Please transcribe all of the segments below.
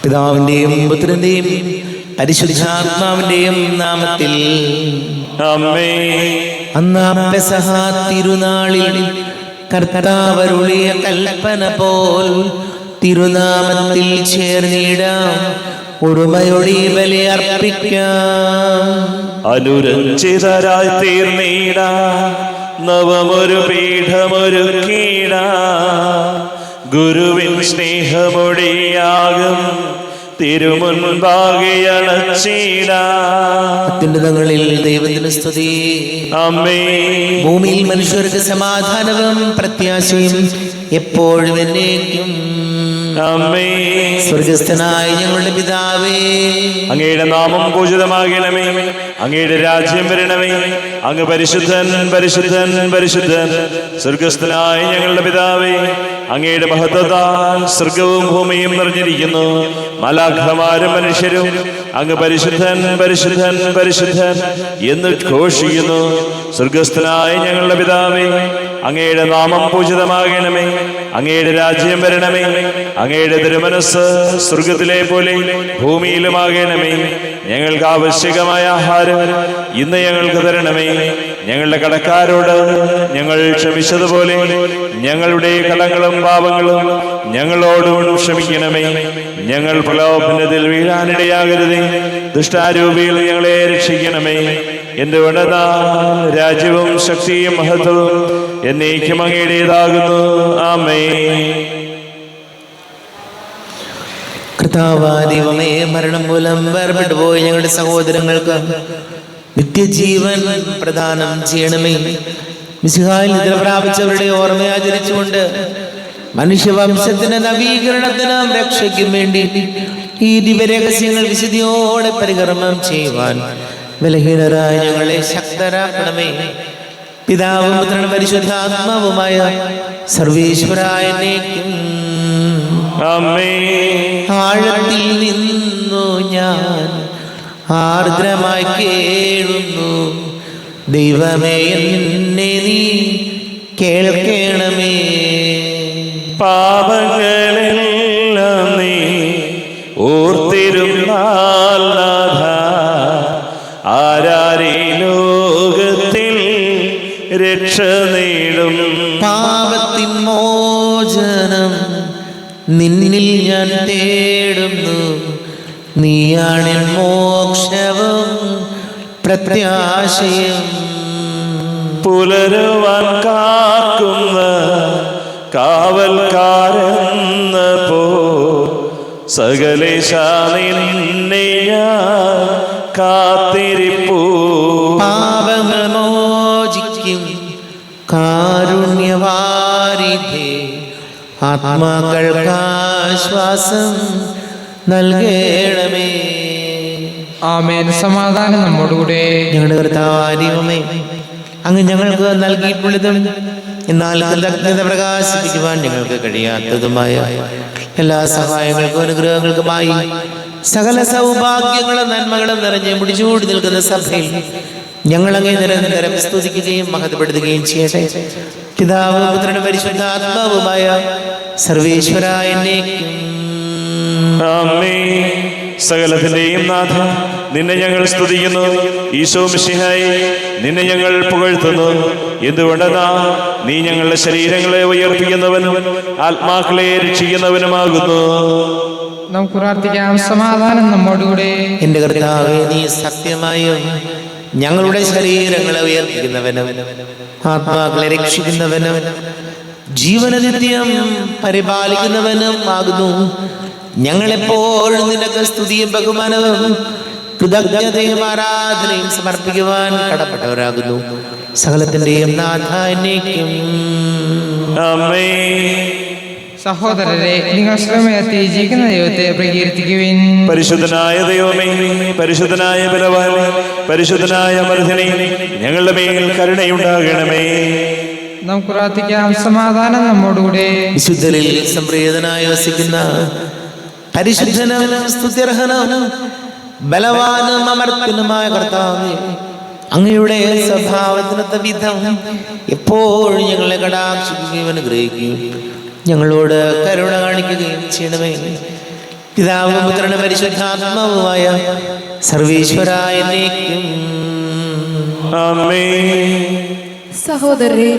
പിതാവിന്റെയും പുത്രന്റെയും പരിശുദ്ധാത്മാവിന്റെയും നാമത്തിൽ ആമേൻ. അന്ന് പെസഹ തിരുനാളിൽ കർത്താവരുളിയ കൽപ്പന പോൽ തിരുനാമത്തിൽ ചേർന്നിടാം, ഒരുമയൊടി ബലി അർപ്പിക്കാം. അനുരഞ്ജിതരായി തീർന്നീട നവമൊരു പീഠമൊരുക്കീട, ഗുരുവിൻ സ്നേഹമൊടിയാകും തിരുമുൻപാകെ അണച്ചീട. അത്യുന്നതങ്ങളിൽ ദൈവത്തിന് സ്തുതി. ആമേൻ. ഭൂമിയിൽ മനുഷ്യർക്ക് സമാധാനവും പ്രത്യാശയും എപ്പോഴും എന്നേക്കും. ആമേൻ. സ്വർഗസ്ഥനായ ഞങ്ങളുടെ പിതാവേ, അങ്ങയുടെ നാമം പൂജിതമാകണമേ, അങ്ങയുടെ രാജ്യം വരണമേ, അങ്ങ് പരിശുദ്ധൻ പരിശുദ്ധൻ പരിശുദ്ധൻ. സ്വർഗസ്ഥനായ ഞങ്ങളുടെ പിതാവേ, അങ്ങയുടെ മഹത്വത്താൽ സ്വർഗവും ഭൂമിയും നിറഞ്ഞിരിക്കുന്നു. മലാഖമാരും മനുഷ്യരും അങ്ങ് പരിശുദ്ധൻ പരിശുദ്ധൻ പരിശുദ്ധൻ എന്ന് ഘോഷിക്കുന്നു. സ്വർഗസ്ഥനായ ഞങ്ങളുടെ പിതാവേ, അങ്ങയുടെ നാമം പൂജിതമാകണമേ, അങ്ങയുടെ രാജ്യം വരണമേ, അങ്ങയുടെ തിരുമനസ്സ് സ്വർഗത്തിലെ പോലെ ഭൂമിയിലുമാകണമേ. ഞങ്ങൾക്ക് ആവശ്യകമായ ആഹാരം ഇന്ന് ഞങ്ങൾക്ക് തരണമേ. ഞങ്ങളുടെ കടക്കാരോട് ഞങ്ങൾ ക്ഷമിച്ചതുപോലെ ഞങ്ങളുടെ കടങ്ങളും പാപങ്ങളും ഞങ്ങളോടും ക്ഷമിക്കണമേ. ഞങ്ങൾ പ്രലോഭനത്തിൽ വീഴാനിടയാകരുതേ, ദുഷ്ടാരൂപിയിൽ ഞങ്ങളെ രക്ഷിക്കണമേ. എന്റെ വടതാ രാജ്യവും ശക്തിയും മഹത്വവും എന്നേക്കും അങ്ങയുടേതാകുന്നു. ആമേൻ. കർത്താവാദിവമേ, മരണം മൂലം വേർപെട്ടു പോയി ഞങ്ങളുടെ സഹോദരങ്ങൾക്ക് നിത്യജീവൻ പ്രദാനം ചെയ്യണമേ. മിശിഹായിൽ നിദ്ര പ്രാപിച്ചവരുടെ ഓർമ്മ ആചരിച്ചുകൊണ്ട് മനുഷ്യവംശത്തിന്റെ നവീകരണത്തിനും രക്ഷയ്ക്കും വേണ്ടി ഈ ദിവ്യരഹസ്യങ്ങൾ വിശുദ്ധിയോടെ പരികർമ്മം ചെയ്യുവാൻ ബലഹീനരായ ഞങ്ങളെ ശക്തരാക്കണമേ. പിതാവും പുത്രനും പരിശുദ്ധാത്മാവുമായ സർവേശ്വരായ എന്നേക്കും. ആഴത്തിൽ നിന്നു ഞാൻ ആർദ്രമായി കേഴുന്നു, ദൈവമേ എന്നെ നീ കേൾക്കണമേ. പാപങ്ങളെല്ലാം നീ ഓർത്തിരുന്നാൽ നാഥ, ആരാരീ ലോകത്തിൽ രക്ഷ നേടും. പാപത്തിൻ മോചനം നിന്നിൽ ഞാൻ തേടുന്നു, നീയാണെൻ മോക്ഷവും പ്രത്യാശയും. പുലരുവാൻ കാക്കുന്ന കാവൽക്കാരെന്ന പോ സകലേശ നിന്നെ ഞാൻ കാത്തിരിപ്പൂ. പാപങ്ങൾ മോചിക്കും കാരുണ്യവാരിധേ, ആത്മാക്കൾക്ക് ആശ്വാസം നൽകണമേ. ആമേൻ. സമാധാനം നമ്മോടുകൂടെ. ഞങ്ങളുടെ കർത്താവേ, അങ്ങ് ഞങ്ങൾക്ക് നൽകിയിട്ടുള്ളതും എന്നാൽ കൃതജ്ഞത പ്രകാശിപ്പിക്കുവാൻ ഞങ്ങൾക്ക് കഴിയാത്തതുമായ എല്ലാ സഹായങ്ങൾക്കും അനുഗ്രഹങ്ങൾക്കുമായി സകല സൗഭാഗ്യങ്ങളും നന്മകളും നിറഞ്ഞ് മുടിച്ചൂടി നിൽക്കുന്ന സഭയിൽ ഞങ്ങൾ അങ്ങേ നിരന്തരം സ്തുതിക്കുകയും മഹത്വപ്പെടുത്തുകയും ചെയ്യട്ടെ. പിതാവും പുത്രനും പരിശുദ്ധാത്മാവുമായ സർവേശ്വരായ എന്നേക്കും. ആമേൻ. സകലത്തിന്റെയും നാഥ, നിന്നെ ഞങ്ങൾ സ്തുതിക്കുന്നു. ഈശോ മിശിഹായേ, നിന്നെ ഞങ്ങൾ പുകഴ്ത്തുന്നു. എന്തുകൊണ്ടെന്നാ നീ ഞങ്ങളുടെ ശരീരങ്ങളെ ഉയർപ്പിക്കുന്നവനും ആത്മാക്കളെ രക്ഷിക്കുന്നവനുമാകുന്നു. നമുക്ക് പ്രാർത്ഥിക്കാം. സമാധാനം നമ്മോടുകൂടെ. എന്റെ കർത്താവേ, നീ സത്യമായും ഞങ്ങളുടെ ശരീരങ്ങളെ ഉയർപ്പിക്കുന്നവനും ആത്മാക്കളെ രക്ഷിക്കുന്നവനും ജീവനനിത്യം പരിപാലിക്കുന്നവനും ആകുന്നു. ഞങ്ങളെപ്പോഴും നിനക്ക് സ്തുതിയും ബഹുമാനവും കൃതജ്ഞതയും ആരാധനയും സമർപ്പിക്കുവാൻ കടപ്പെട്ടവരാകുന്നു. സകലത്തിന്റെയും നാഥ എന്നേക്കും. ആമേൻ. സഹോദരരെ, നിങ്ങൾ ശ്രമയത്തി ജീവിക്കുന്ന ദൈവത്തെ പ്രകീർത്തിക്കുവിൻ. പരിശുദ്ധനായ ദൈവമേ, പരിശുദ്ധനായ ബലവാനേ, പരിശുദ്ധനായ മർദ്ദനേ, ഞങ്ങളുടെ മേൽ കരുണയുണ്ടാകണമേ. നമുക്ക് പ്രാർത്ഥിക്കാം. സമാധാനം നമ്മോടുകൂടെ. വിശുദ്ധരിൽ സംപ്രീതനായി വസിക്കുന്ന പരിശുദ്ധനും സ്തുത്യർഹനും ബലവാനും അമർത്യനുമായ കർത്താവേ, അങ്ങയുടെ സ്വഭാവത്തിനൊത്ത വിധം എപ്പോഴും ഞങ്ങളെ കടാക്ഷിക്കുകയും അനുഗ്രഹിക്കുകയും ഞങ്ങളോട് കരുണ കാണിക്കുകയും ചെയ്യണമേ. പിതാവും പുത്രനും പരിശുദ്ധാത്മാവുമായ സർവീശ്വരായ എന്നേക്കും ആമേൻ. സഹോദരരെ,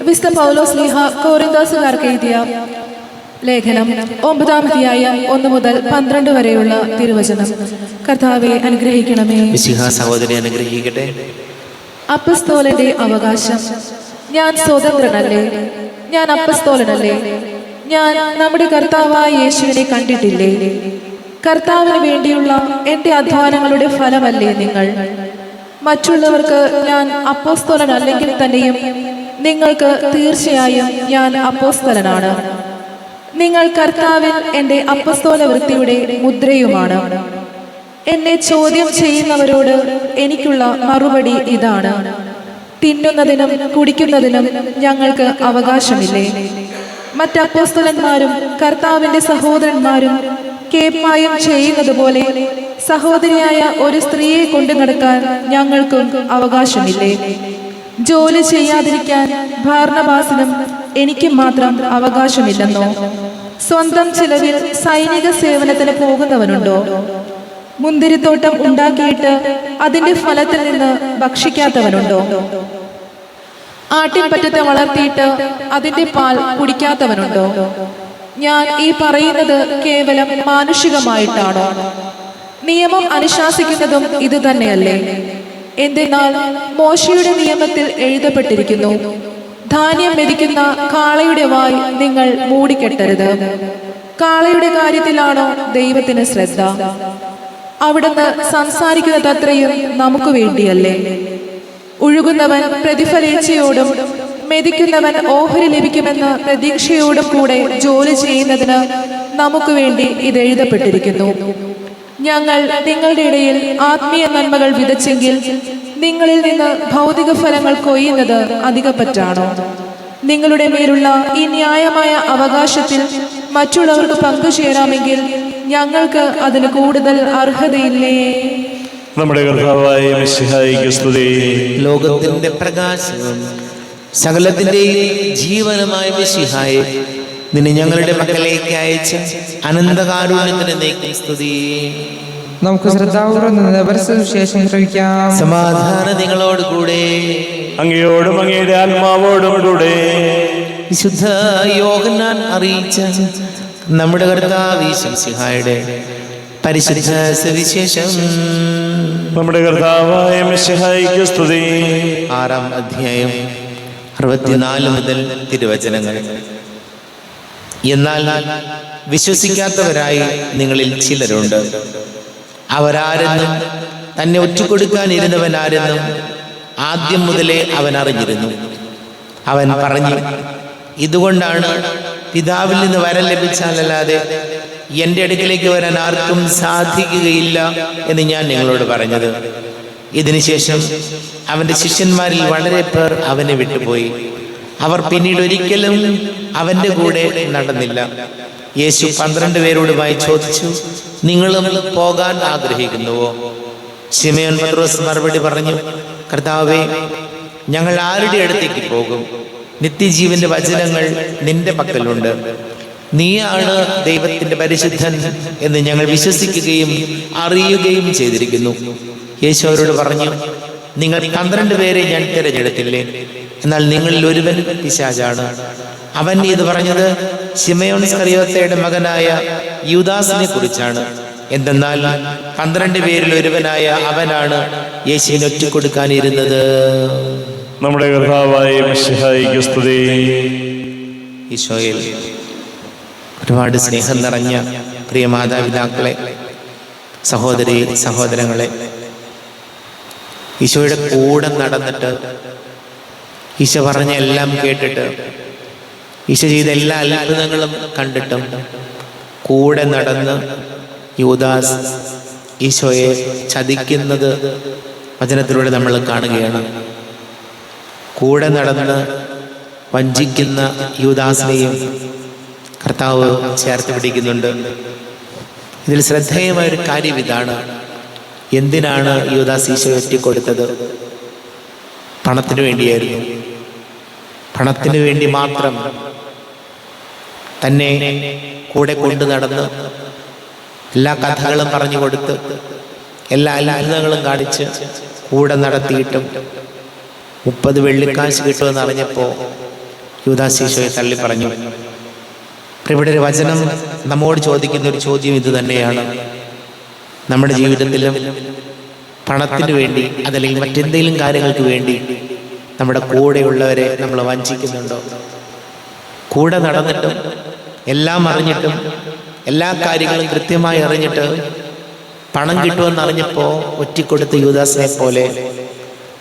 വിശുദ്ധ പൗലോസ് ശ്ലീഹ കൊരിന്ത്യർക്കാർക്ക് എഴുതിയ ലേഖനം 9-ാം അധ്യായം 1 മുതൽ 12 വരെയുള്ള തിരുവചനം. കർത്താവെ അനുഗ്രഹിക്കണമേ. മിശിഹാ സഹോദരി അനുഗ്രഹിക്കട്ടെ. അപ്പസ്തോലന്റെ അവകാശം. ഞാൻ സ്വതന്ത്രനല്ലേ? ഞാൻ അപ്പസ്തോലനല്ലേ? ഞാൻ നമ്മുടെ കർത്താവായ യേശുവിനെ കണ്ടിട്ടില്ലേ? കർത്താവിന് വേണ്ടിയുള്ള എൻ്റെ അധ്വാനങ്ങളുടെ ഫലമല്ലേ നിങ്ങൾ? മറ്റുള്ളവർക്ക് ഞാൻ അപ്പോസ്തലനല്ലെങ്കിൽ തന്നെയും നിങ്ങൾക്ക് തീർച്ചയായും ഞാൻ അപ്പോസ്തലനാണ്. നിങ്ങൾ കർത്താവിൽ എൻ്റെ അപ്പസ്തോല വൃത്തിയുടെ മുദ്രയുമാണ്. എന്നെ ചോദ്യം ചെയ്യുന്നവരോട് എനിക്കുള്ള മറുപടി ഇതാണ്: തിന്നുന്നതിനും കുടിക്കുന്നതിനും ഞങ്ങൾക്ക് അവകാശമില്ലേ? മറ്റപ്പോസ്തലന്മാരും കർത്താവിൻ്റെ സഹോദരന്മാരും കേപ്പായും ചെയ്യുന്നത് പോലെ സഹോദരിയായ ഒരു സ്ത്രീയെ കൊണ്ടു നടക്കാൻ ഞങ്ങൾക്കും അവകാശമില്ലേ? ജോലി ചെയ്യാതിരിക്കാൻ ബാർന്നബാസിനും എനിക്കും മാത്രം അവകാശമില്ലെന്നോ? സ്വന്തം ചിലവിൽ സൈനിക സേവനത്തിന് പോകുന്നവനുണ്ടോ? മുന്തിരിത്തോട്ടം ഉണ്ടാക്കിയിട്ട് അതിന്റെ ഫലത്തിൽ നിന്ന് ഭക്ഷിക്കാത്തവനുണ്ടോ? ആട്ടിൻപറ്റത്തെ വളർത്തിയിട്ട് അതിന്റെ പാൽ കുടിക്കാത്തവനുണ്ടോ? ഞാൻ ഈ പറയുന്നത് കേവലം മാനുഷികമായിട്ടാണോ? നിയമം അനുശാസിക്കുന്നതും ഇത് തന്നെയല്ലേ? എന്തെന്നാൽ മോശയുടെ നിയമത്തിൽ എഴുതപ്പെട്ടിരിക്കുന്നു: ധാന്യം മെതിക്കുന്ന കാളയുടെ വായ് നിങ്ങൾ മൂടിക്കെട്ടരുത്. കാളയുടെ കാര്യത്തിലാണോ ദൈവത്തിന് ശ്രദ്ധ? അവിടുന്ന് സംസാരിക്കുന്നതത്രയും നമുക്ക് വേണ്ടിയല്ലേ? ഒഴുകുന്നവൻ പ്രതിഫലേച്ഛയോടും മെതിക്കുന്നവൻ ഓഹരി ലഭിക്കുമെന്ന പ്രതീക്ഷയോടും കൂടെ ജോലി ചെയ്യുന്നതിന് നമുക്ക് വേണ്ടി ഇത് എഴുതപ്പെട്ടിരിക്കുന്നു. ഞങ്ങൾ നിങ്ങളുടെ ഇടയിൽ ആത്മീയ നന്മകൾ വിതച്ചെങ്കിൽ നിങ്ങളിൽ നിന്ന് ഭൗതിക ഫലങ്ങൾ കൊയ്യുന്നത് അധികപ്പറ്റാണോ? നിങ്ങളുടെ മേലുള്ള ഈ ന്യായമായ അവകാശത്തിൽ മറ്റുള്ളവർക്ക് പങ്കുചേരാമെങ്കിൽ ഞങ്ങൾക്ക് അതിന് കൂടുതൽ അർഹതയില്ലേ? നമ്മുടെ കർത്താവായ മിശിഹായിക്ക് സ്തുതി. ലോകത്തിന്റെ പ്രകാശവും സകലത്തിന്റെയും ജീവനുമായ മിശിഹായെ, നിന്നെ ഞങ്ങളുടെ മക്കളിലേക്ക് അയച്ച അനന്തകാരുണ്യത്തിന് നീക്കും സ്തുതി. നമുക്ക് ശ്രദ്ധാപൂർവ്വം നിന്ന് പരസ്യവിശേഷം ശ്രവിക്കാം. സമാധാനം നിങ്ങളോട് കൂടെ. അങ്ങയോടും അങ്ങയുടെ ആത്മാവോടും കൂടെ. വിശുദ്ധ യോഹന്നാൻ അറിയിച്ച നമ്മുടെ കർത്താവ് മിശിഹായുടെ പരിശുദ്ധ സുവിശേഷം. നമ്മുടെ കർത്താവായ മിശിഹായിക്ക് സ്തുതി. 6-ാം അധ്യായം 64 മുതൽ തിരുവചനങ്ങൾ. എന്നാൽ വിശ്വസിക്കാത്തവരായി നിങ്ങളിൽ ചിലരുണ്ട്. അവരാരെന്നും തന്നെ ഒറ്റുകൊടുക്കാനിരുന്നവൻ ആരെന്നും ആദ്യം മുതലേ അവൻ അറിഞ്ഞിരുന്നു. അവൻ പറഞ്ഞു, ഇതുകൊണ്ടാണ് പിതാവിൽ നിന്ന് വരം ലഭിച്ചാലല്ലാതെ എൻ്റെ അടുക്കിലേക്ക് വരാൻ ആർക്കും സാധിക്കുകയില്ല എന്ന് ഞാൻ നിങ്ങളോട് പറഞ്ഞത്. ഇതിനുശേഷം അവൻ്റെ ശിഷ്യന്മാരിൽ വളരെ പേർ അവനെ വിട്ടുപോയി. അവർ പിന്നീട് ഒരിക്കലും അവൻ്റെ കൂടെ നടന്നില്ല. യേശു 12 പേരോടുമായി ചോദിച്ചു, നിങ്ങളും പോകാൻ ആഗ്രഹിക്കുന്നുവോ? ശിമയോൻ പത്രോസ് മറുപടി പറഞ്ഞു, കർത്താവേ, ഞങ്ങൾ ആരുടെ അടുത്തേക്ക് പോകും? നിത്യജീവന്റെ വചനങ്ങൾ നിന്റെ പക്കലുണ്ട്. നീയാണ് ദൈവത്തിന്റെ പരിശുദ്ധൻ എന്ന് ഞങ്ങൾ വിശ്വസിക്കുകയും അറിയുകയും ചെയ്തിരിക്കുന്നു. യേശു അവരോട് പറഞ്ഞു, നിങ്ങൾ 12 പേരെ ഞാൻ തിരഞ്ഞെടുത്തില്ലേ? എന്നാൽ നിങ്ങളിൽ ഒരുവൻ പിശാചാണ്. അവൻ ഇത് പറഞ്ഞത് ശിമയോൻ ഇസ്കറിയോത്തയുടെ മകനായ യൂദാസിനെ കുറിച്ചാണ്. എന്തെന്നാൽ 12 പേരിൽ ഒരുവനായ അവനാണ് യേശുവിനെ ഒറ്റുകൊടുക്കാനിരുന്നത്. നമ്മുടെ കർത്താവായ മിശിഹായിക്ക് സ്തുതി. ഈശോയിൽ ഒരുപാട് സ്നേഹം നിറഞ്ഞ പ്രിയ മാതാപിതാക്കളെ, സഹോദരി സഹോദരങ്ങളെ, ഈശോയുടെ കൂടെ നടന്നിട്ട് ഈശോ പറഞ്ഞ എല്ലാം കേട്ടിട്ട് ഈശോ ചെയ്ത എല്ലാ അത്ഭുതങ്ങളും കണ്ടിട്ടും കൂടെ നടന്ന് യൂദാസ് ഈശോയെ ചതിക്കുന്നത് വചനത്തിലൂടെ നമ്മൾ കാണുകയാണ്. കൂടെ നടന്ന് വഞ്ചിക്കുന്ന യൂദാസിനെയും കർത്താവ് ചേർത്ത് പിടിക്കുന്നുണ്ട്. ഇതിൽ ശ്രദ്ധേയമായൊരു കാര്യം ഇതാണ്: എന്തിനാണ് യൂദാസ് ഈശോയെ ഒറ്റിക്കൊടുത്തത്? പണത്തിന് വേണ്ടിയായിരുന്നു. പണത്തിന് വേണ്ടി മാത്രം. തന്നെ കൂടെ കൊണ്ടു നടന്ന് എല്ലാ കഥകളും പറഞ്ഞു കൊടുത്ത് എല്ലാ അത്ഭുതങ്ങളും കാണിച്ച് കൂടെ നടത്തിയിട്ടും 30 വെള്ളിക്കാശ് കിട്ടുമെന്ന് അറിഞ്ഞപ്പോൾ യൂദാസ് ഈശോയെ തള്ളി പറഞ്ഞു. ഇവിടെ ഒരു വചനം നമ്മോട് ചോദിക്കുന്ന ഒരു ചോദ്യം ഇത് തന്നെയാണ്. നമ്മുടെ ജീവിതത്തിലും പണത്തിന് വേണ്ടി അതല്ലെങ്കിൽ മറ്റെന്തെങ്കിലും കാര്യങ്ങൾക്ക് വേണ്ടി നമ്മുടെ കൂടെയുള്ളവരെ നമ്മൾ വഞ്ചിക്കുന്നുണ്ടോ? കൂടെ നടന്നിട്ടും എല്ലാം അറിഞ്ഞിട്ടും എല്ലാ കാര്യങ്ങളും കൃത്യമായി അറിഞ്ഞിട്ട് പണം കിട്ടുമെന്ന് അറിഞ്ഞപ്പോൾ ഒറ്റിക്കൊടുത്ത യൂദാസിനെ പോലെ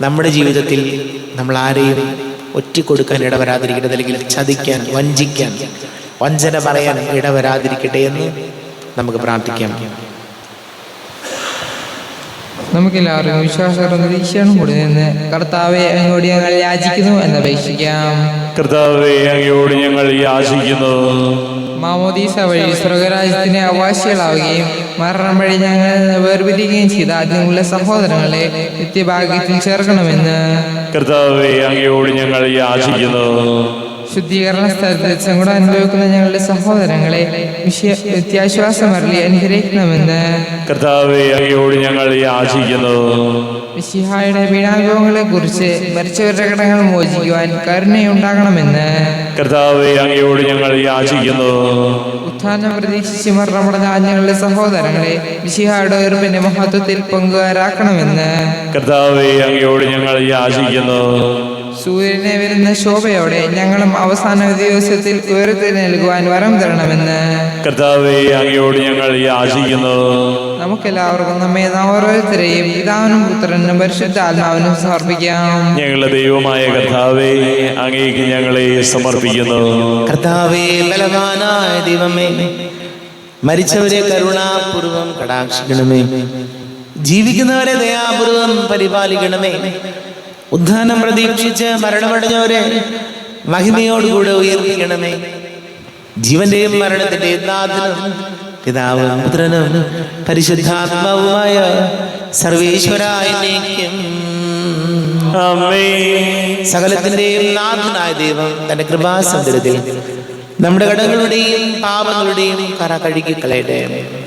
നമ്മുടെ ജീവിതത്തിൽ നമ്മൾ ആരെയും ഒറ്റിക്കൊടുക്കാൻ ഇടവരാതിരിക്കട്ടെ, അല്ലെങ്കിൽ ചതിക്കാൻ, വഞ്ചിക്കാൻ, വഞ്ചന പറയാൻ ഇടവരാതിരിക്കട്ടെ എന്ന് നമുക്ക് പ്രാർത്ഥിക്കാം. നമുക്കെല്ലാവർക്കും വിശ്വാസവും പ്രതീക്ഷയും കൂടി നിന്ന് കർത്താവെ അങ്ങോട്ട് ഞങ്ങൾ യാചിക്കുന്നു എന്നപേക്ഷിക്കാം. കർത്താവേ, അങ്ങയോട് ഞങ്ങൾ യാചിക്കുന്നു. മാമോദീസ വഴി സ്വർഗരാജ്യത്തിന് അവകാശികളാവുകയും മരണം വഴി ഞങ്ങൾ വേർപിരിയുകയും ചെയ്ത അതിനുള്ള സഹോദരങ്ങളെ നിത്യഭാഗ്യത്തിൽ ചേർക്കണമെന്ന് കർത്താവേ, അങ്ങയോട് ഞങ്ങൾ യാചിക്കുന്നു. ശുദ്ധീകരണ സ്ഥലത്ത് സങ്കടം അനുഭവിക്കുന്ന ഞങ്ങളുടെ സഹോദരങ്ങളെ നിത്യാശ്വാസം അരളി അനുഗ്രഹിക്കണമെന്ന് കർത്താവേ, അങ്ങയോട് ഞങ്ങൾ യാചിക്കുന്നു. മിശിഹായുടെ പീഡാനുഭവങ്ങളെ കുറിച്ച് മരിച്ചവരുടെ കടങ്ങൾ മോചിക്കുവാൻ കരുണയുണ്ടാകണമെന്ന് കർത്താവേ, അങ്ങയോട് ഞങ്ങൾ യാചിക്കുന്നു. ഉത്ഥാനം പ്രതീക്ഷിച്ച് മരണമടഞ്ഞ ഞങ്ങളുടെ സഹോദരങ്ങളെ മിശിഹായുടെ ഉയർപ്പിന്റെ മഹത്വത്തിൽ പങ്കുകാരാക്കണമെന്ന് കർത്താവേ, അങ്ങയോട് ഞങ്ങൾ യാചിക്കുന്നു. സൂര്യനെ വരുന്ന ശോഭയോടെ ഞങ്ങളും അവസാന ദിവസത്തിൽ ഉയരത്തിൽ നൽകുവാൻ വരം തരണമെന്ന് കർത്താവേ, അങ്ങയോട് ഞങ്ങൾ യാചിക്കുന്നു. നമുക്കെല്ലാവർക്കും നമ്മെ ഓരോരുത്തരെയും പിതാവിനും പുത്രനും പരിശുദ്ധാത്മാവിനും സമർപ്പിക്കാം. ഞങ്ങളുടെ ദൈവമായ കർത്താവേ, അങ്ങേക്ക് ഞങ്ങളെ സമർപ്പിക്കുന്നു. കർത്താവേ, ബലവാനായ ദൈവമേ, മരിച്ചവരെ കരുണാപൂർവം കടാക്ഷിക്കണമേ, ജീവിക്കുന്നവരെ ദയാപൂർവം പരിപാലിക്കണമേ. ഉദ്ധാനം പ്രതീക്ഷിച്ച് മരണമടഞ്ഞവരെ മഹിമയോടുകൂടെ ഉയർപ്പിക്കണമേ. ജീവന്റെയും മരണത്തിന്റെയും നാഥനും പിതാവും പുത്രനും പരിശുദ്ധാത്മാവുമായ സർവേശ്വരായിരിക്കും. സകലത്തിന്റെയും നാഥനായ ദൈവം തന്റെ കൃപാസമുദ്രത്തിൽ നമ്മുടെ കടങ്ങളുടെയും പാപങ്ങളുടെയും കറ കഴുകി കളയട്ടെ.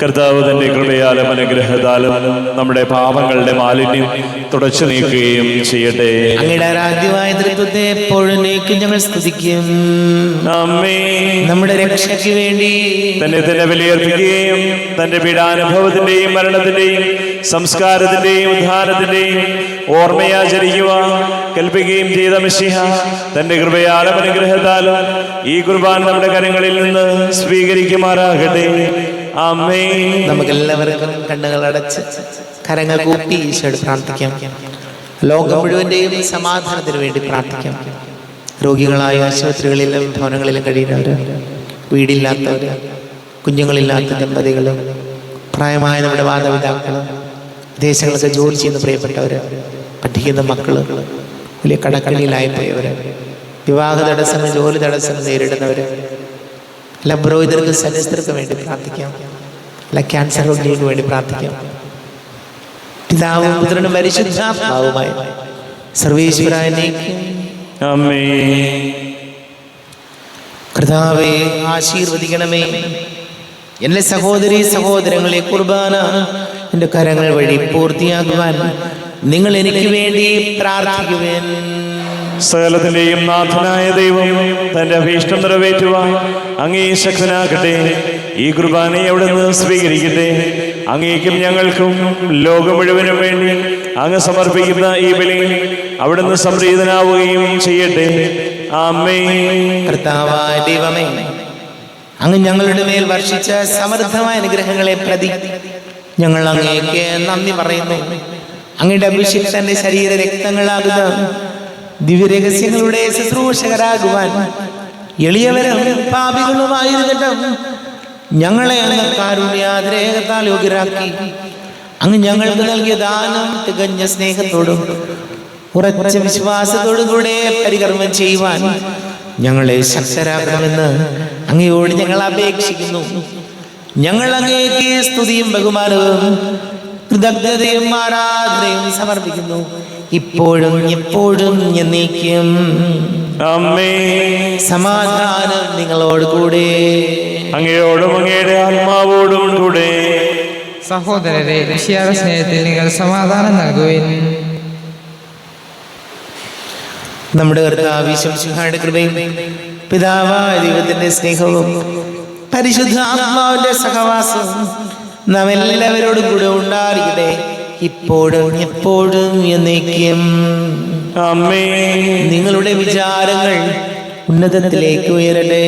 കർത്താവ് തന്റെ കൃപയാലും അനുഗ്രഹത്താലും നമ്മുടെ പാപങ്ങളുടെ മാലിന്യം തുടച്ചു നീക്കുകയും ചെയ്യട്ടെ. അങ്ങയുടെ ആരാധ്യമായ തൃത്വത്തെ എപ്പോഴും ഞങ്ങൾ സ്തുതിക്കും. നമ്മുടെ രക്ഷയ്ക്ക് വേണ്ടി തന്നെ ബലിയർപ്പിക്കുകയും തന്റെ പീഡാനുഭവത്തിന്റെയും മരണത്തിന്റെയും സംസ്കാരത്തിന്റെയും ഉദ്ധാരത്തിന്റെയും ഓർമ്മയാചരിക്കുവാൻ കൽപ്പിക്കുകയും ചെയ്ത മിശിഹ തന്റെ കൃപയാലും അനുഗ്രഹത്താലും ഈ കുർബാന നമ്മുടെ കരങ്ങളിൽ നിന്ന് സ്വീകരിക്കുമാറാകട്ടെ. ആമേൻ. നമുക്കെല്ലാവർക്കും കണ്ണുകൾ അടച്ച് കരങ്ങൾ കൂപ്പി ഈശോയോട് പ്രാർത്ഥിക്കാം. ലോകം മുഴുവന്റെയും സമാധാനത്തിന് വേണ്ടി പ്രാർത്ഥിക്കാം. രോഗികളായ ആശുപത്രികളിലും ഭവനങ്ങളിലും കഴിയുന്നവര്, വീടില്ലാത്തവര്, കുഞ്ഞുങ്ങളില്ലാത്ത ദമ്പതികളും, പ്രായമായ നമ്മുടെ മാതാപിതാക്കള്, വിദേശങ്ങളൊക്കെ ജോലി ചെയ്യുന്ന പ്രിയപ്പെട്ടവര്, പഠിക്കുന്ന മക്കള്, വലിയ കടക്കണിയിലായിപ്പോയവര്, വിവാഹ തടസ്സം, ജോലി തടസ്സം നേരിടുന്നവര്, എല്ലാ പുരോഹിതർക്ക്, സന്യസ്തർക്ക് വേണ്ടി പ്രാർത്ഥിക്കാം. എല്ലാ ക്യാൻസർ രോഗികൾക്ക് വേണ്ടി പ്രാർത്ഥിക്കാം. പിതാവും പുത്രനും പരിശുദ്ധാത്മാവുമായ സർവേശ്വരനെ കർത്താവേ ആശീർവദിക്കണമേ. എന്റെ സഹോദരീ സഹോദരങ്ങളെ, കുർബാന എന്റെ കരങ്ങൾ വഴി പൂർത്തിയാക്കുവാൻ നിങ്ങൾ എനിക്ക് വേണ്ടി പ്രാർത്ഥിക്കുവേൻ. സകലത്തിന്റെയും നാഥനായ ദൈവം തന്റെ അഭീഷ്ടം നിറവേറ്റുവാൻ അങ്ങേ ശക്തനാകട്ടെ. ഈ കുർബാനയെ അവിടുന്ന് സ്വീകരിക്കട്ടെ. അങ്ങേക്കും ഞങ്ങൾക്കും ലോകം മുഴുവനും വേണ്ടി അങ്ങ് സമർപ്പിക്കുന്ന ഈ ബലി അവിടുന്ന് സംപ്രീതനാവുകയും ചെയ്യട്ടെ. ആമേൻ. കർത്താവായ ദൈവമേ, അങ്ങ് ഞങ്ങളുടെ മേൽ വർഷിച്ച സമൃദ്ധമായ അനുഗ്രഹങ്ങളെ പ്രതി ഞങ്ങൾ അങ്ങേക്ക് നന്ദി പറയുന്നു. അങ്ങയുടെ അഭിഷിക്തന്റെ ശരീര രക്തങ്ങളാകുന്ന ദിവ്യരഹസ്യങ്ങളുടെ ശുശ്രൂഷകരാകുവാൻ എളിയവരും പാപികളുമായിരുന്നിട്ടും ഞങ്ങളെ അങ്ങ് കാരുണ്യാതിരേകത്താൽ യോഗ്യരാക്കി. അങ്ങ് ഞങ്ങൾക്ക് നൽകിയ ദാനം തികഞ്ഞ സ്നേഹത്തോടും ഉറച്ച വിശ്വാസത്തോടും കൂടെ പരികർമ്മം ചെയ്യുവാൻ ഞങ്ങളെ ശക്തരാക്കണമെന്ന് അങ്ങയോട് ഞങ്ങൾ അപേക്ഷിക്കുന്നു. ഞങ്ങൾ അങ്ങേക്ക് സ്തുതിയും ബഹുമാനവും കൃതജ്ഞതയും ആരാധനയും സമർപ്പിക്കുന്നു, ഇപ്പോഴും എപ്പോഴും എന്നേക്കും. ആമേൻ. സമാധാനം നിങ്ങളോട് കൂടെ, അങ്ങയോടും അങ്ങയുടെ ആത്മാവോടും കൂടെ. സഹോദരരെ, മിശിഹായുടെ സ്നേഹത്തിൽ നിങ്ങൾ സമാധാനം നൽകുവിൻ. നമ്മുടെ കർത്താവ് ഈശോമിശിഹായുടെ കൃപയും പിതാവായ ദൈവത്തിന്റെ സ്നേഹവും പരിശുദ്ധ ആത്മാവിന്റെ സഹവാസവും നാം എല്ലാവരോടും കൂടെ ഉണ്ടായിരിക്കട്ടെ, ഇപ്പോഴും എപ്പോഴും എന്നേക്കും. ആമേൻ. നിങ്ങളുടെ വിചാരങ്ങൾ ഉന്നതത്തിലേക്ക് ഉയരട്ടെ.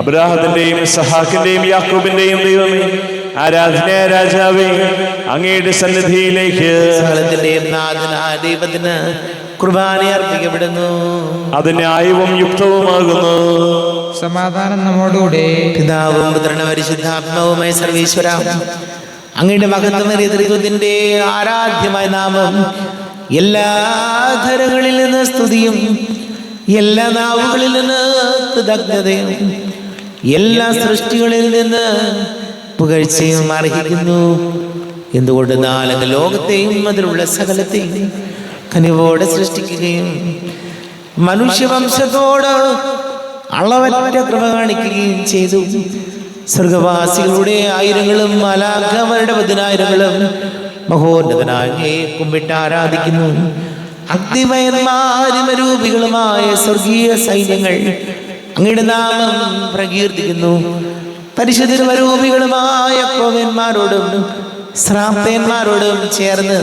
അബ്രാഹത്തിന്റെയും ഇസ്ഹാക്കിന്റെയും യാക്കോബിന്റെയും ദൈവമേ, ആരാധനായ രാജാവേ, അങ്ങയുടെ സന്നിധിയിലേക്ക് സകലത്തിന്റെയും നാഥനായ ദൈവത്തിന് കുർബാന അർപ്പിക്കപ്പെടുന്നു. അത് ന്യായവും യുക്തവുമാകുന്നു. സമാധാനം നമ്മോടുകൂടെ. പിതാവും പുത്രനും പരിശുദ്ധാത്മാവുമായ സർവീശ്വര, അങ്ങയുടെ മഹത്വമേറിയ ത്രിത്വത്തിന്റെ ആരാധ്യമായ നാമം എല്ലാ ധരകളിൽ നിന്ന് സ്തുതിയും എല്ലാ നാവുകളിൽ നിന്ന് കൃതജ്ഞതയും എല്ലാ സൃഷ്ടികളിൽ നിന്ന് പുകഴ്ചയും അർഹിക്കുന്നു. എന്തുകൊണ്ട് നാലങ്ങ് ലോകത്തെയും അതിലുള്ള സകലത്തെയും കനിവോടെ സൃഷ്ടിക്കുകയും മനുഷ്യവംശത്തോട് അളവറ്റ കൃപ കാണിക്കുകയും ചെയ്തു. സ്വർഗവാസികളുടെ ആയിരങ്ങളും മാലാഖമാരുടെ 10,000ങ്ങളും മഹോന്നതനായ കുമ്പിട്ട് ആരാധിക്കുന്നു. അഗ്നിമയന്മാരും രൂപികളുമായ സ്വർഗീയ സൈന്യങ്ങൾ അങ്ങയുടെ നാമം പ്രകീർത്തിക്കുന്നു. പരിശുദ്ധരൂപികളുമായ കോവന്മാരോടും ശ്രാപ്തന്മാരോടും ചേർന്ന്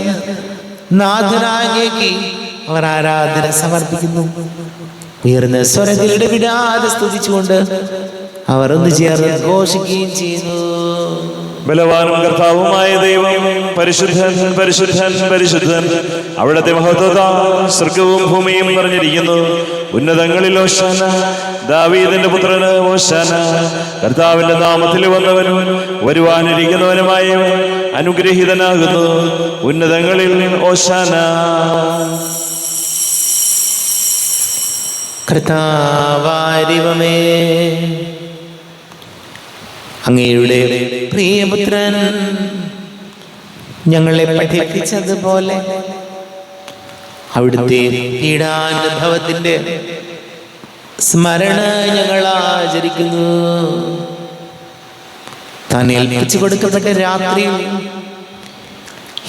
നാഥനായേക്ക് അവർ ആരാധന സമർപ്പിക്കുന്നു. ഉയർന്ന സ്വരത്തിലൂടെ വിടാതെ സ്തുതിച്ചുകൊണ്ട് അവർ ഒന്ന് ചേർന്ന് ഘോഷിക്കുകയും ചെയ്യുന്നു. ബലവാനും കർത്താവുമായ ദൈവം പരിശുദ്ധൻ പരിശുദ്ധൻ പരിശുദ്ധൻ. അവിടുത്തെ മഹത്വത സ്വർഗവും ഭൂമിയും നിറഞ്ഞിരിക്കുന്നു. ഉന്നതങ്ങളിൽ ഓശാന, ദാവീദിന്റെ പുത്രന് ഓശാന. കർത്താവിന്റെ നാമത്തിൽ വന്നവനും വരുവാനിരിക്കുന്നവനുമായവൻ അനുഗ്രഹീതനാകുന്നു. ഉന്നതങ്ങളിൽ ഓശാന. കർത്താവായ ദൈവമേ, അങ്ങയുടെ പ്രിയപുത്രൻ ഞങ്ങളെ പഠിപ്പിച്ചതുപോലെ അവിടുത്തെ പീഡാനുഭവത്തിന്റെ സ്മരണ ഞങ്ങൾ ആചരിക്കുന്നു. താൻ ഏൽപ്പിച്ചു കൊടുക്കപ്പെട്ട രാത്രിയിൽ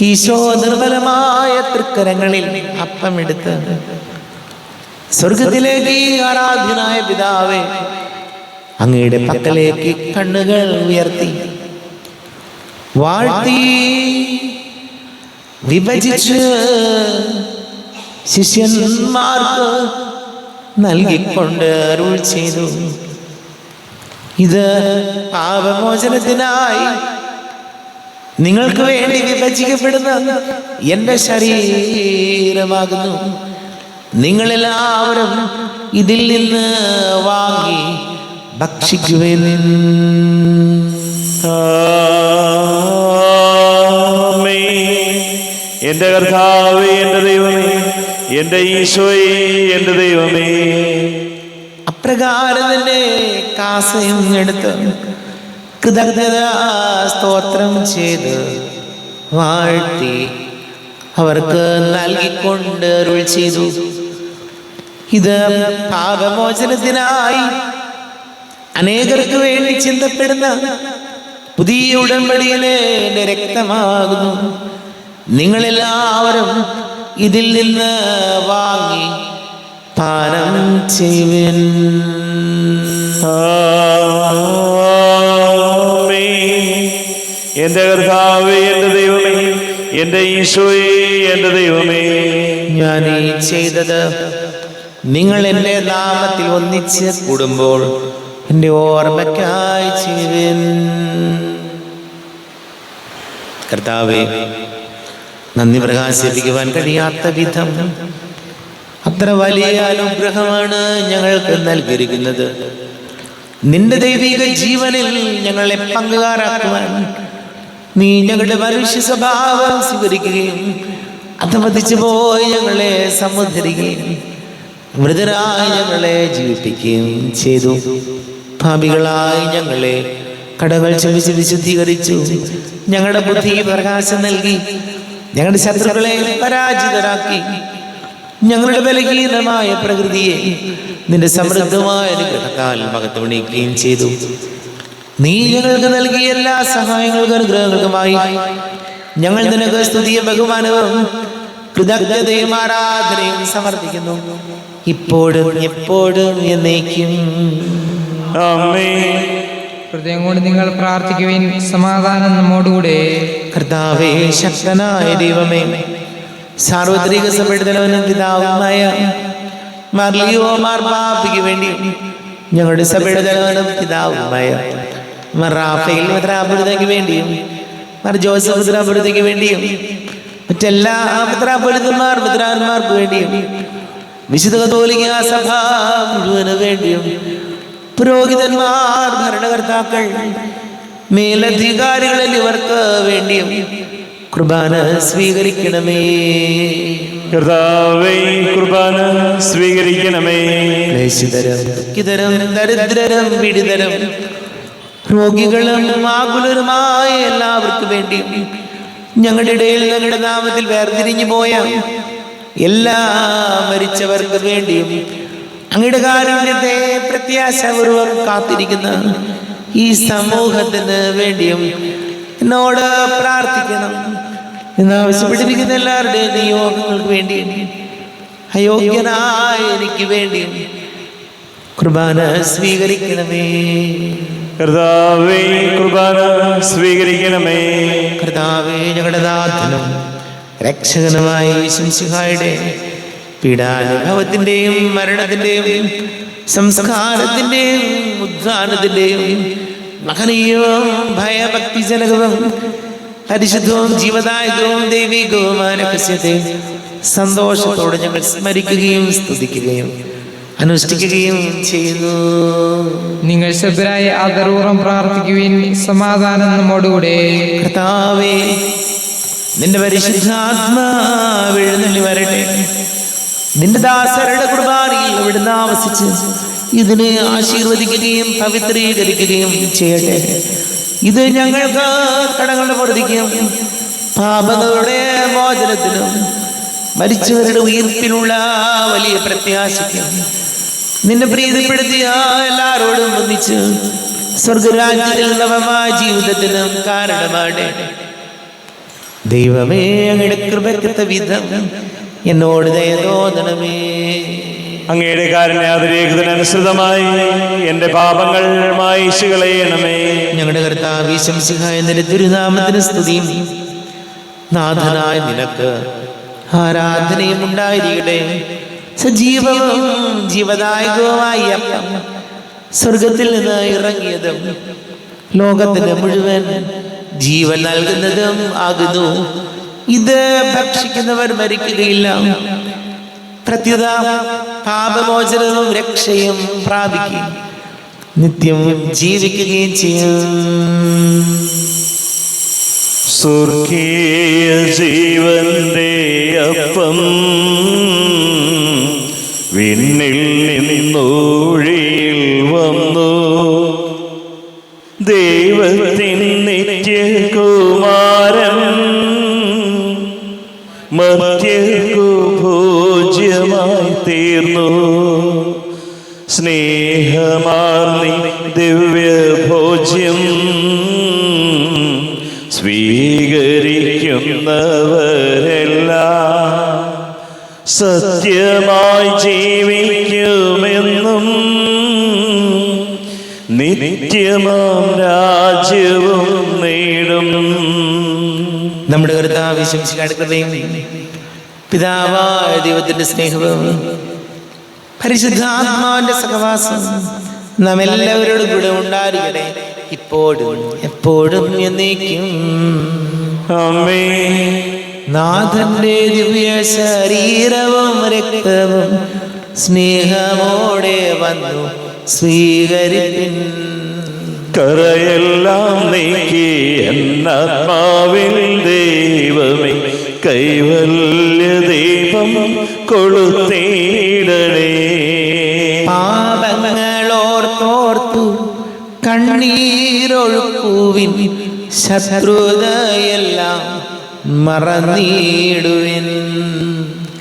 ഈശോ നിർമ്മലമായ തൃക്കരങ്ങളിൽ അപ്പമെടുത്ത് സ്വർഗത്തിലേക്ക് ആരാധ്യനായ പിതാവേ, അങ്ങയുടെ പക്കലേക്ക് കണ്ണുകൾ ഉയർത്തി വാഴ്ത്തി വിഭജിച്ച് ശിഷ്യന്മാർക്ക് നൽകിക്കൊണ്ട് അരുൾ ചെയ്തു, ഇത് പാപമോചനത്തിനായി നിങ്ങൾക്ക് വേണ്ടി വിഭജിക്കപ്പെടുന്ന എന്റെ ശരീരമാകുന്നു. നിങ്ങളെല്ലാവരും ഇതിൽ നിന്ന് വാങ്ങി ഭക്ഷിക്കുവിൻ. എന്റെ കർത്താവേ, എന്റെ ദൈവമേ, എന്റെ ഈശോയേ, എന്റെ ദൈവമേ. അപ്രകാരം തന്നെ കാസയും എടുത്ത് കൃതജ്ഞത സ്തോത്രം ചെയ്ത് വാഴ്ത്തി അവർക്ക് നൽകിക്കൊണ്ട് അരുൾ ചെയ്തു, ഇത് പാപമോചനത്തിനായി അനേകർക്ക് വേണ്ടി ചിന്തപ്പെടുന്ന പുതിയ ഉടമ്പടിയിലെ എൻ്റെ രക്തമാകുന്നു. നിങ്ങളെല്ലാവരും ഇതിൽ നിന്ന് വാങ്ങി പാനം ചെയ്യുവിൻ. എന്റെ കർത്താവേ, എന്റെ ദൈവമേ, എന്റെ ഈശോയേ, എന്റെ ദൈവമേ. ഞാൻ ഈ ചെയ്തത് നിങ്ങൾ എൻ്റെ നാമത്തിൽ ഒന്നിച്ച് കൂടുമ്പോൾ എൻ്റെ ഓർമ്മയ്ക്കായി ചെയ്യുവിൻ. കർത്താവേ, നന്ദി പ്രകാശിപ്പിക്കുവാൻ കഴിയാത്ത വിധം അത്ര വലിയ അനുഗ്രഹമാണ് ഞങ്ങൾക്ക് നൽകിയിരിക്കുന്നത്. നിന്റെ ദൈവിക ജീവനിൽ ഞങ്ങളെ പങ്കുകാരാക്കുവാൻ നീ ഞങ്ങളുടെ മനുഷ്യ സ്വഭാവം സ്വീകരിക്കുകയും അധപതിച്ചു പോയി ഞങ്ങളെ സമുദ്ധരിക്കുകയും മൃതരായി ഞങ്ങളെ ജീവിപ്പിക്കുകയും ചെയ്തു. പാപികളായി ഞങ്ങളെ കടകൾ ക്ഷമിച്ച് വിശുദ്ധീകരിച്ചു. ഞങ്ങളുടെ ബുദ്ധി പ്രകാശം നൽകി ഞങ്ങളുടെ ശത്രുക്കളെ പരാജിതരാക്കി. ഞങ്ങളുടെ ബലഹീനമായ പ്രകൃതിയെ നിന്റെ സമൃദ്ധമായ അനുഗ്രഹത്താൽ മഹത്വമണിയിക്കുകയും ചെയ്തു. നീ ഞങ്ങൾക്ക് നൽകിയ എല്ലാ സഹായങ്ങൾക്കും അനുഗ്രഹങ്ങൾക്കുമായി ഞങ്ങൾ നിനക്ക് സ്തുതിയും ബഹുമാനവും കൃതജ്ഞതയും ആരാധനയും സമർപ്പിക്കുന്നു, ഇപ്പോഴും എപ്പോഴും എന്നേക്കും. ആമേൻ. ഹൃദയം കൊണ്ട് നിങ്ങൾ പ്രാർത്ഥിക്കുവിൻ. സമാധാനം നമ്മോടുകൂടെ. കർത്താവേ, ശക്തനായ ദൈവമേ, സാർവത്രിക സഭയുടെ തലവനും പിതാവുമായ മാർലിയോ മാർപ്പാപ്പയ്ക്ക് വേണ്ടി ഞങ്ങളുടെ സഭയുടെ തലവനും പിതാവുമായ മാർ റാഫേൽ മെത്രാപ്പൊലീത്തയ്ക്ക് വേണ്ടിയും മാർ ജോസഫ് മെത്രാപ്പൊലീത്തയ്ക്ക് വേണ്ടിയും മറ്റെല്ലാ മെത്രാന്മാർക്ക് വേണ്ടിയും വിശുദ്ധ കത്തോലിക്ക സഭ മുഴുവന് വേണ്ടിയും പുരോഹിതന്മാർ, ഭരണകർത്താക്കൾ, മേലധികാരികൾ എന്നിവർക്ക് വേണ്ടിയും കുർബാന സ്വീകരിക്കണമേ. കർത്താവേ, കുർബാന സ്വീകരിക്കണമേ. ക്ലേശിതരും ദുഃഖിതരും ദരിദ്രരും പീഡിതരും രോഗികളും ആകുലരുമായ എല്ലാവർക്കും വേണ്ടിയും ഞങ്ങളുടെ ഇടയിൽ ഞങ്ങളുടെ നാമത്തിൽ വേർതിരിഞ്ഞു പോയ എല്ലാ മരിച്ചവർക്ക് വേണ്ടിയും അങ്ങയുടെ കാരുണ്യത്തെ പ്രത്യാശപൂർവം കാത്തിരിക്കുന്ന ഈ സമൂഹത്തിന് വേണ്ടിയും എന്നോട് പ്രാർത്ഥിക്കണം എന്നാവശ്യപ്പെട്ടിരിക്കുന്ന എല്ലാവരുടെയും നിയോഗങ്ങൾക്ക് വേണ്ടിയും അയോഗ്യനായ എനിക്ക് വേണ്ടിയും കുർബാന സ്വീകരിക്കണമേ. കർത്താവേ, കുർബാന സ്വീകരിക്കണമേ. കർത്താവേ, ഞങ്ങളുടെ നാഥനും രക്ഷകനുമായ യേശുമിശിഹായുടെ പീഡാനുഭവത്തിന്റെയും മരണത്തിന്റെയും സംസ്കാരത്തിന്റെയും ഉദ്ധാനത്തിന്റെയും മഹനീയവും ഭയഭക്തിജനകവും പരിശുദ്ധവും ജീവദായകവും ദൈവികവുമായ രഹസ്യത്തെ സന്തോഷത്തോടെ ഞങ്ങൾ സ്മരിക്കുകയും സ്തുതിക്കുകയും അനുഷ്ഠിക്കുകയും ചെയ്യുന്നു. നിങ്ങൾ ശബ്ദരായി ആദരപൂർവ്വം പ്രാർത്ഥിക്കുവിൻ. സമാധാനം നമ്മോടുകൂടെ. കർത്താവേ, നിന്റെ പരിശുദ്ധാത്മാവ് എഴുന്നള്ളി വരട്ടെ. നിന്റെ ദാസരുടെ കുർബാനയിൽ അവിടുന്ന് ആവസിച്ച് ഇതിനെ ആശീർവദിക്കുകയും പവിത്രീകരിക്കുകയും ചെയ്യട്ടെ. ഇത് ഞങ്ങൾക്ക് കടങ്ങളുടെ പൊറുതിക്കും പാപങ്ങളുടെ മോചനത്തിനും മരിച്ചവരുടെ ഉയർപ്പിലുള്ള വലിയ പ്രത്യാശയ്ക്കും നിന്നെ പ്രീതിപ്പെടുത്തിയ എല്ലാവരോടും ഒന്നിച്ച് സ്വർഗരാജ്യത്തിൽ നവമായ ജീവിതത്തിനും കാരണമാണ്. ദൈവമേ, അങ്ങയുടെ കൃപയ്ക്കൊത്ത വിധം എന്നോട് ദയ തോന്നണമേ. അങ്ങയുടെ കാരുണ്യാതിരേഖത്തിനനുസൃതമായി എന്റെ പാപങ്ങൾ മായിച്ചു കളയണമേ. ഞങ്ങളുടെ കർത്താവ് ശംസിഹായ നിന്റെ തിരുനാമത്തിന് സ്തുതിയും നാഥനായ നിനക്ക് ആരാധനയും ഉണ്ടായിരിക്കട്ടെ. സജീവവും ജീവദായകവുമായ അപ്പം സ്വർഗത്തിൽ നിന്ന് ഇറങ്ങിയതും ലോകത്തിന് മുഴുവൻ ജീവൻ നൽകുന്നതും ആകുന്നു. ഇത് ഭക്ഷിക്കുന്നവർ മരിക്കുകയില്ല, പ്രത്യുത പാപമോചനവും രക്ഷയും പ്രാപിക്കും, നിത്യം ജീവിക്കുകയും ചെയ്യും. സ്വർഗീയ ജീവന്റെ അപ്പം വിണ്ണിൽ നിന്നൂഴിയിൽ വന്നു, ദൈവത്തിൻ നിത്യകുമാരൻ മർത്യർക്കു ഭോജ്യമായി തീർന്നു. സ്നേഹമാർന്നി ദിവ്യഭോജ്യം സ്വീകരിക്കുന്നവരെല്ലാം സത്യമായി ജീവിക്കുമെന്നും നിത്യമാം രാജ്യവും നേടും. നമ്മുടെ കർത്താവ് ശംസിഹായുടെ കൃപയും പിതാവായ ദൈവത്തിന്റെ സ്നേഹവും പരിശുദ്ധാത്മാവിന്റെ സഹവാസം നാം എല്ലാവരോടും കൂടെ ഉണ്ടായിരിക്കട്ടെ, ഇപ്പോഴും എപ്പോഴും എന്നേക്കും. ആമേൻ. നാഥന്റെ ദിവ്യ ശരീരവും രക്തവും സ്നേഹമോടെ വന്നു സ്വീകരിപ്പിൻ. കറയെല്ലാം നീക്കി എന്നാത്മാവിൽ ദൈവമേ കൈവല്യ ദീപം കൊളുത്തിയിടണേ. പാപങ്ങളോർത്തോർത്തു കണ്ണീരൊഴുക്കുവിൻ, ശത്രുതയെല്ലാം മറന്നിടുവിൻ.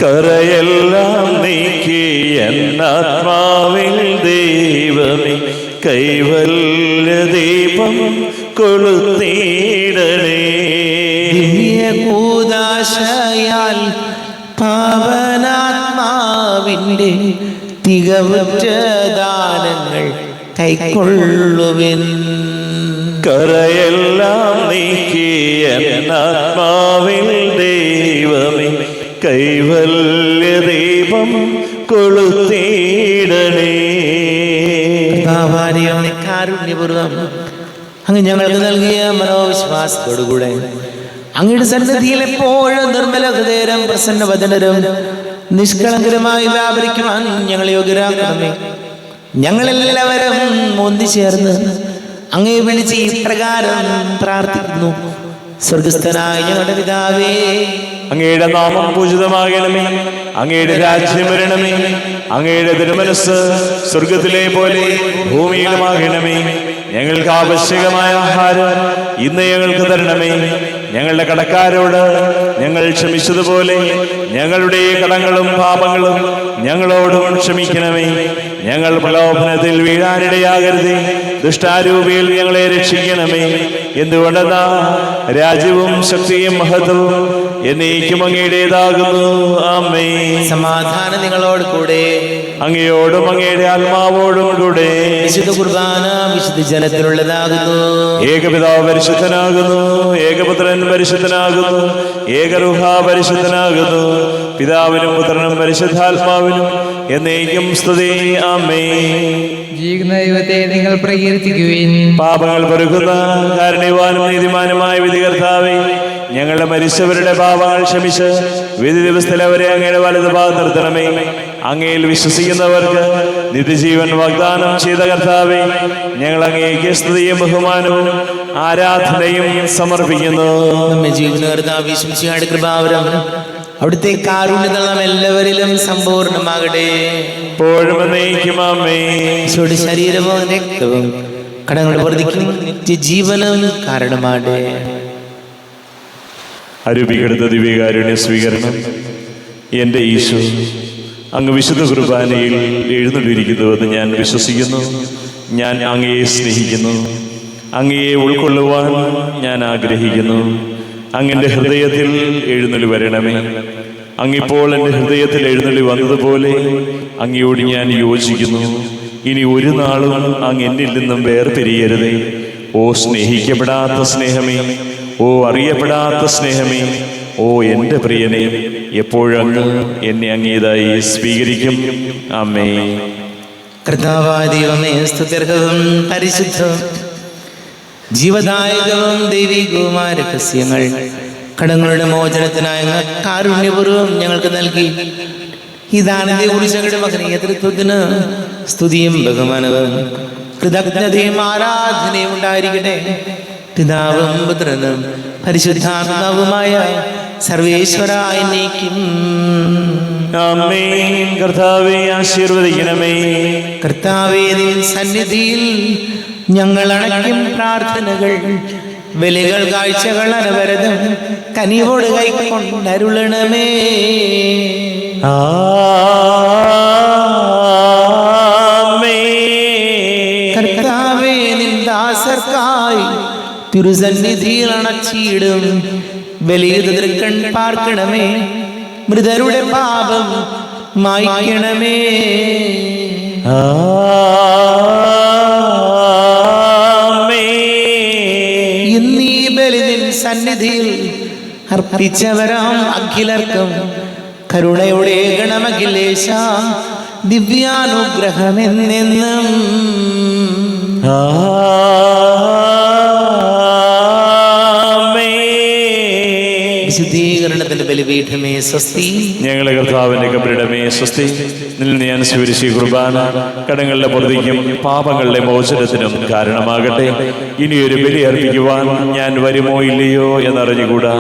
കറയെല്ലാം നീക്കി എന്നാത്മാവിൽ ദൈവമേ കൈവല്യ ദീപം കൊളുത്തിടണേ. കൂദാശയാൽ പാവനാത്മാവിൻ്റെ തികവുറ്റ ദാനങ്ങൾ കൈക്കൊള്ളുവിൻ. കരയെല്ലാം നീക്കിയ ആത്മാവിൽ ദൈവമേ കൈവല്യ ദീപം കൊളുത്തിടണേ. കാരുണ്യപൂർവം അങ്ങ് ഞങ്ങൾക്ക് നൽകിയ മനോവിശ്വാസത്തോടുകൂടെ അങ്ങയുടെ സന്നിധിയിൽ എപ്പോഴും നിർമ്മല ഹൃദയരും പ്രസന്നവദനരും നിഷ്കളങ്കരമായി വ്യാപരിക്കുവാൻ ഞങ്ങളെ യോഗ്യരാക്കണമേ. ഞങ്ങളെല്ലാവരും ഒന്നിച്ചേർന്ന് അങ്ങേ വിളിച്ച് ഇപ്രകാരം പ്രാർത്ഥിക്കുന്നു. സ്വർഗസ്ഥനായ ഞങ്ങളുടെ പിതാവേ, അങ്ങയുടെ നാമം പൂജിതമാകണമേ. അങ്ങയുടെ രാജ്യം വരണമേ. അങ്ങയുടെ തിരുമനസ് സ്വർഗത്തിലെ പോലെ ഭൂമിയിലുമാകണമേ. ഞങ്ങൾക്ക് ആവശ്യകമായ ആഹാരം ഇന്ന് ഞങ്ങൾക്ക് തരണമേ. ഞങ്ങളുടെ കടക്കാരോട് ഞങ്ങൾ ക്ഷമിച്ചതുപോലെ ഞങ്ങളുടെ കടങ്ങളും പാപങ്ങളും ഞങ്ങളോടും ക്ഷമിക്കണമേ. ഞങ്ങൾ പ്രലോഭനത്തിൽ വീഴാനിടയാകരുതേ. ദുഷ്ടാരൂപിയിൽ ഞങ്ങളെ രക്ഷിക്കണമേ. എന്തുകൊണ്ടെന്നാ രാജ്യവും ശക്തിയും മഹത്വവും എന്നേക്കും അങ്ങയുടേതാകുന്നു. ആമേൻ. സമാധാനം നിങ്ങളോട് കൂടെ. അങ്ങയോടും അങ്ങയുടെ ആത്മാവോടും കൂടെ. വിശുദ്ധ കുർബാന വിശുദ്ധ ജനത്തിനുള്ളതാകുന്നു. ഏകപിതാവ് പരിശുദ്ധനാകുന്നു. ഏകപുത്രൻ പരിശുദ്ധനാകുന്നു. ഏകരൂഹ പരിശുദ്ധനാകുന്നു. പിതാവിനും പുത്രനും പരിശുദ്ധാത്മാവിനും എന്നേക്കും സ്തുതി. ആമേൻ. ജീവിക്കുന്ന ദൈവത്തെ നിങ്ങൾ പ്രകീർത്തിക്കുവിൻ. പാപങ്ങൾ പൊറുക്കുന്ന കാരുണ്യവാനും നീതിമാനുമായ വിധികർത്താവേ, ഞങ്ങളുടെ മരിച്ചവരുടെ പാപങ്ങൾ ക്ഷമിച്ച് വിധി ദിവസത്തിൽ അവരെ അങ്ങയുടെ വലത് ഭാഗത്ത് നിർത്തണമേ. അങ്ങയിൽ വിശ്വസിക്കുന്നവർക്ക് നിത്യജീവൻ വാഗ്ദാനം ചെയ്ത കർത്താവേ, ഞങ്ങൾ അങ്ങേക്ക് സ്തുതിയും ബഹുമാനവും ആരാധനയും സമർപ്പിക്കുന്നു. നമ്മെ ജീവിതങ്ങളുടെ കൃപാവരം അവിടുത്തെ കാരുണ്യത നാം എല്ലാവരിലും സമ്പൂർണ്ണമാകട്ടെ. എപ്പോഴും എന്നേക്കും ആമേൻ. ഈശോയുടെ ശരീരവും രക്തവും കടങ്ങളുടെ വർദ്ധിക്കും നിത്യജീവനും കാരണമാകട്ടെ. അരൂപികെടുത്ത ദിവ്യകാരുണ്യ സ്വീകരണം. എൻ്റെ ഈശോ അങ്ങ് വിശുദ്ധ കുർബാനയിൽ എഴുന്നള്ളിയിരിക്കുന്നുവെന്ന് ഞാൻ വിശ്വസിക്കുന്നു. ഞാൻ അങ്ങയെ സ്നേഹിക്കുന്നു. അങ്ങയെ ഉൾക്കൊള്ളുവാൻ ഞാൻ ആഗ്രഹിക്കുന്നു. അങ്ങൻ്റെ ഹൃദയത്തിൽ എഴുന്നള്ളി വരണമേ. അങ്ങിപ്പോൾ എൻ്റെ ഹൃദയത്തിൽ എഴുന്നള്ളി വന്നതുപോലെ അങ്ങയോട് ഞാൻ യോജിക്കുന്നു. ഇനി ഒരു നാളും അങ്ങ് എന്നിൽ നിന്നും വേർപിരിയരുതേ. ഓ സ്നേഹിക്കപ്പെടാത്ത സ്നേഹമേ, ഓ അറിയപ്പെടാത്ത സ്നേഹമേ, ഓ എൻ്റെ പ്രിയനെ, എപ്പോഴങ്ങ് എന്നെ അങ്ങേതായി സ്വീകരിക്കും. ആമേൻ. കർത്താവായ ദൈവമേ, സ്തുത്യർഹവും പരിശുദ്ധവും ജീവദായകവും ദൈവികവുമായ രഹസ്യങ്ങൾ കടങ്ങളുടെ മോചനത്തിനായ കാരുണ്യപൂർവ്വം ഞങ്ങൾക്ക് നൽകി. ഇതാണ് കുറിച്ചങ്ങളുടെ മകനീയ തൃത്വത്തിന് സ്തുതിയും ബഹുമാനവും കൃതജ്ഞതയും ആരാധനയും ഉണ്ടായിരിക്കട്ടെ. പിതാവും പുത്രനും പരിശുദ്ധാത്മാവുമായ സർവേശ്വരായ എന്നേക്കും. ആമേൻ. കർത്താവേ ആശീർവദിക്കണമേ. കർത്താവേ, നിൻ സന്നിധിയിൽ ഞങ്ങൾ അണയ്ക്കും പ്രാർത്ഥനകൾ, ബലികൾ, കാഴ്ചകൾ അനവരതം കനിവോട് കൈക്കൊണ്ടരുളണമേ. കർത്താവേ, നിൻ ദാസർക്കായി തിരുസന്നിധിയിൽ അണച്ചിടും ബലിതൃക്കൺ പാർക്കണമേ. മൃതരുടെ പാപം മായ്ക്കണമേ. ഇന്നീ ബലി നിൻ സന്നിധിയിൽ അർപ്പിച്ചവരാം അഖിലർക്കും കരുണയുടെ ഗണമഖിലേശ ദിവ്യാനുഗ്രഹമെന്നെന്നും. വിശുദ്ധീകരണത്തിന്റെ ബലിപീഠമേ സ്വസ്തി. ഞങ്ങളെ കർത്താവിന്റെ കബറിടമേ സ്വസ്തി. നിന്നിൽ ഞാൻ സ്വീകരിച്ച കുർബാന കടങ്ങളുടെ പൊറുതിക്കും പാപങ്ങളുടെ മോചനത്തിനും കാരണമാകട്ടെ. ഇനിയൊരു ബലി അർപ്പിക്കുവാൻ ഞാൻ വരുമോ ഇല്ലയോ എന്നറിഞ്ഞുകൂടാ.